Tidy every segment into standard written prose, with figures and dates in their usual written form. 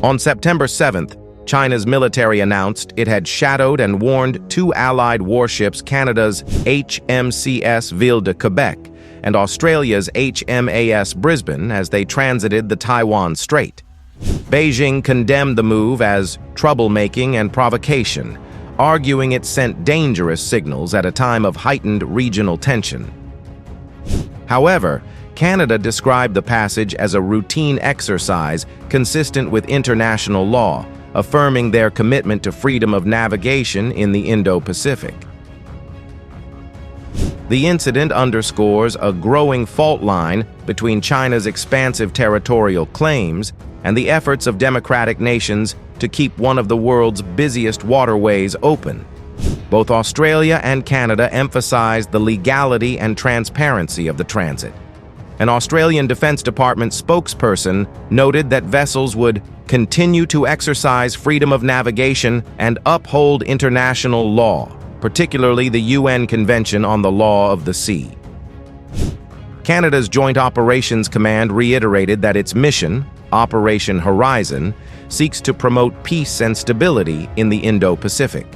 On September 7th, China's military announced it had shadowed and warned two Allied warships, Canada's HMCS Ville de Quebec and Australia's HMAS Brisbane, as they transited the Taiwan Strait. Beijing condemned the move as troublemaking and provocation, arguing it sent dangerous signals at a time of heightened regional tension. However, Canada described the passage as a routine exercise consistent with international law, affirming their commitment to freedom of navigation in the Indo-Pacific. The incident underscores a growing fault line between China's expansive territorial claims and the efforts of democratic nations to keep one of the world's busiest waterways open. Both Australia and Canada emphasized the legality and transparency of the transit. An Australian Defense Department spokesperson noted that vessels would continue to exercise freedom of navigation and uphold international law, particularly the UN Convention on the Law of the Sea. Canada's Joint Operations Command reiterated that its mission, Operation Horizon, seeks to promote peace and stability in the Indo-Pacific.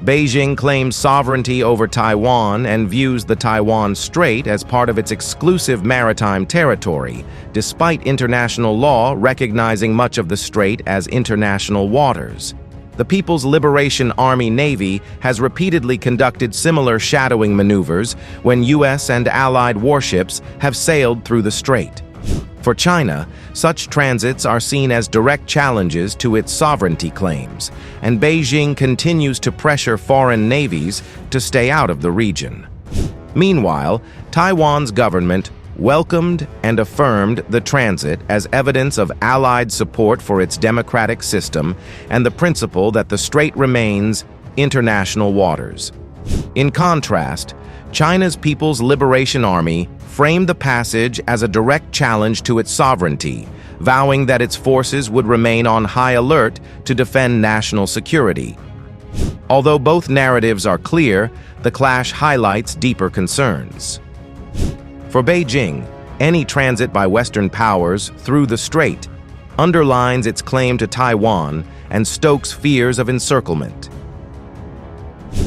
Beijing claims sovereignty over Taiwan and views the Taiwan Strait as part of its exclusive maritime territory, despite international law recognizing much of the strait as international waters. The People's Liberation Army Navy has repeatedly conducted similar shadowing maneuvers when U.S. and Allied warships have sailed through the strait. For China, such transits are seen as direct challenges to its sovereignty claims, and Beijing continues to pressure foreign navies to stay out of the region. Meanwhile, Taiwan's government welcomed and affirmed the transit as evidence of Allied support for its democratic system and the principle that the strait remains international waters. In contrast, China's People's Liberation Army framed the passage as a direct challenge to its sovereignty, vowing that its forces would remain on high alert to defend national security. Although both narratives are clear, the clash highlights deeper concerns. For Beijing, any transit by Western powers through the strait underlines its claim to Taiwan and stokes fears of encirclement.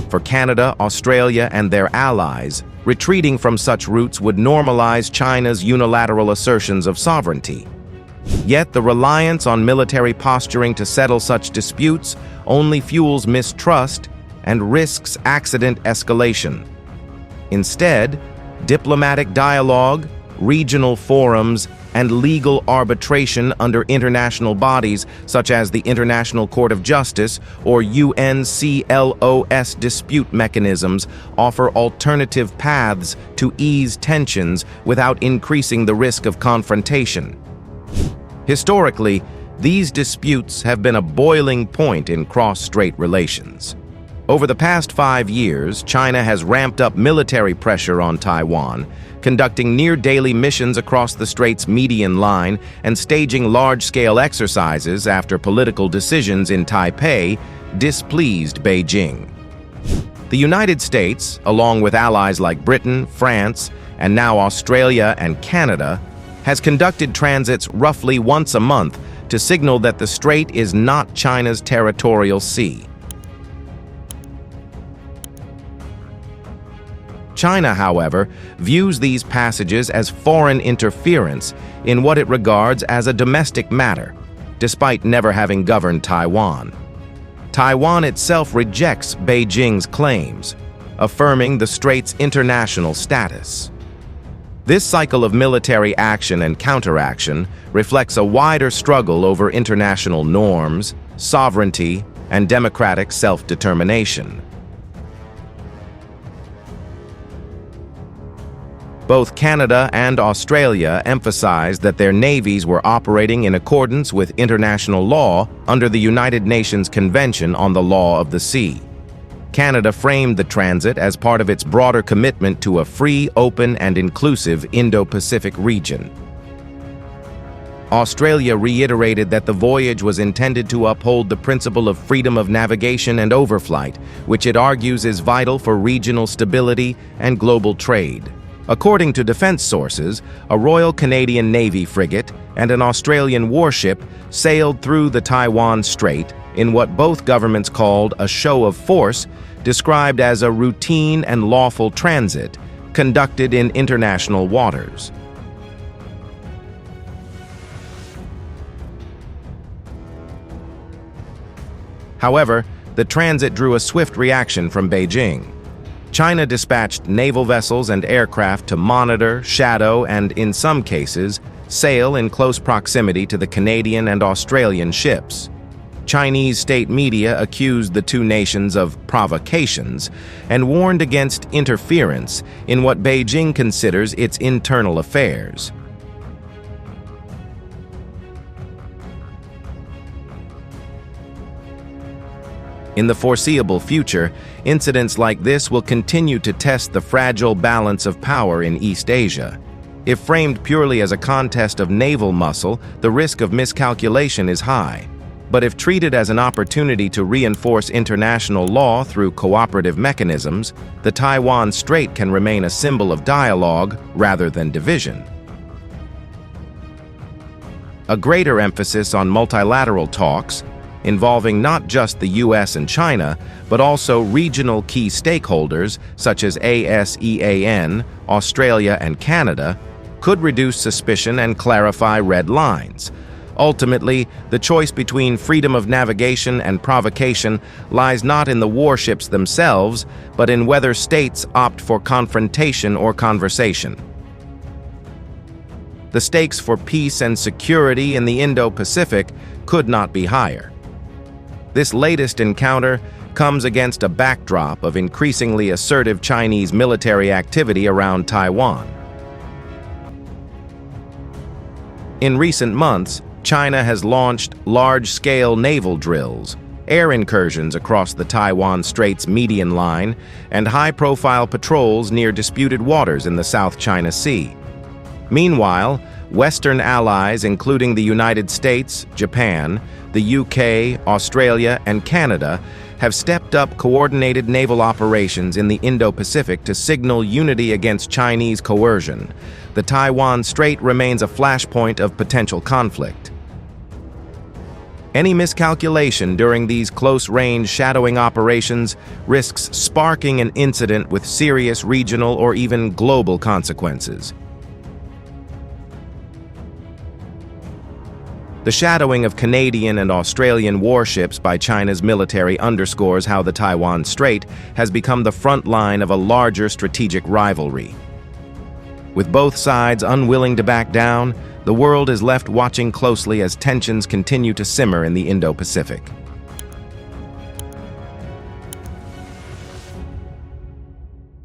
For Canada, Australia, and their allies, retreating from such routes would normalize China's unilateral assertions of sovereignty. Yet the reliance on military posturing to settle such disputes only fuels mistrust and risks accident escalation. Instead, diplomatic dialogue, regional forums, and legal arbitration under international bodies such as the International Court of Justice or UNCLOS dispute mechanisms offer alternative paths to ease tensions without increasing the risk of confrontation. Historically, these disputes have been a boiling point in cross-strait relations. Over the past 5 years, China has ramped up military pressure on Taiwan, conducting near-daily missions across the strait's median line and staging large-scale exercises after political decisions in Taipei displeased Beijing. The United States, along with allies like Britain, France, and now Australia and Canada, has conducted transits roughly once a month to signal that the strait is not China's territorial sea. China, however, views these passages as foreign interference in what it regards as a domestic matter, despite never having governed Taiwan. Taiwan itself rejects Beijing's claims, affirming the strait's international status. This cycle of military action and counteraction reflects a wider struggle over international norms, sovereignty, and democratic self-determination. Both Canada and Australia emphasized that their navies were operating in accordance with international law under the United Nations Convention on the Law of the Sea. Canada framed the transit as part of its broader commitment to a free, open, and inclusive Indo-Pacific region. Australia reiterated that the voyage was intended to uphold the principle of freedom of navigation and overflight, which it argues is vital for regional stability and global trade. According to defense sources, a Royal Canadian Navy frigate, and an Australian warship sailed through the Taiwan Strait in what both governments called a show of force, described as a routine and lawful transit conducted in international waters. However, the transit drew a swift reaction from Beijing. China dispatched naval vessels and aircraft to monitor, shadow, and, in some cases, sail in close proximity to the Canadian and Australian ships. Chinese state media accused the two nations of provocations and warned against interference in what Beijing considers its internal affairs. In the foreseeable future, incidents like this will continue to test the fragile balance of power in East Asia. If framed purely as a contest of naval muscle, the risk of miscalculation is high. But if treated as an opportunity to reinforce international law through cooperative mechanisms, the Taiwan Strait can remain a symbol of dialogue rather than division. A greater emphasis on multilateral talks, involving not just the US and China, but also regional key stakeholders such as ASEAN, Australia, and Canada, could reduce suspicion and clarify red lines. Ultimately, the choice between freedom of navigation and provocation lies not in the warships themselves, but in whether states opt for confrontation or conversation. The stakes for peace and security in the Indo-Pacific could not be higher. This latest encounter comes against a backdrop of increasingly assertive Chinese military activity around Taiwan. In recent months, China has launched large-scale naval drills, air incursions across the Taiwan Strait's median line, and high-profile patrols near disputed waters in the South China Sea. Meanwhile, Western allies, including the United States, Japan, the UK, Australia, and Canada, have stepped up coordinated naval operations in the Indo-Pacific to signal unity against Chinese coercion. The Taiwan Strait remains a flashpoint of potential conflict. Any miscalculation during these close-range shadowing operations risks sparking an incident with serious regional or even global consequences. The shadowing of Canadian and Australian warships by China's military underscores how the Taiwan Strait has become the front line of a larger strategic rivalry. With both sides unwilling to back down, the world is left watching closely as tensions continue to simmer in the Indo-Pacific.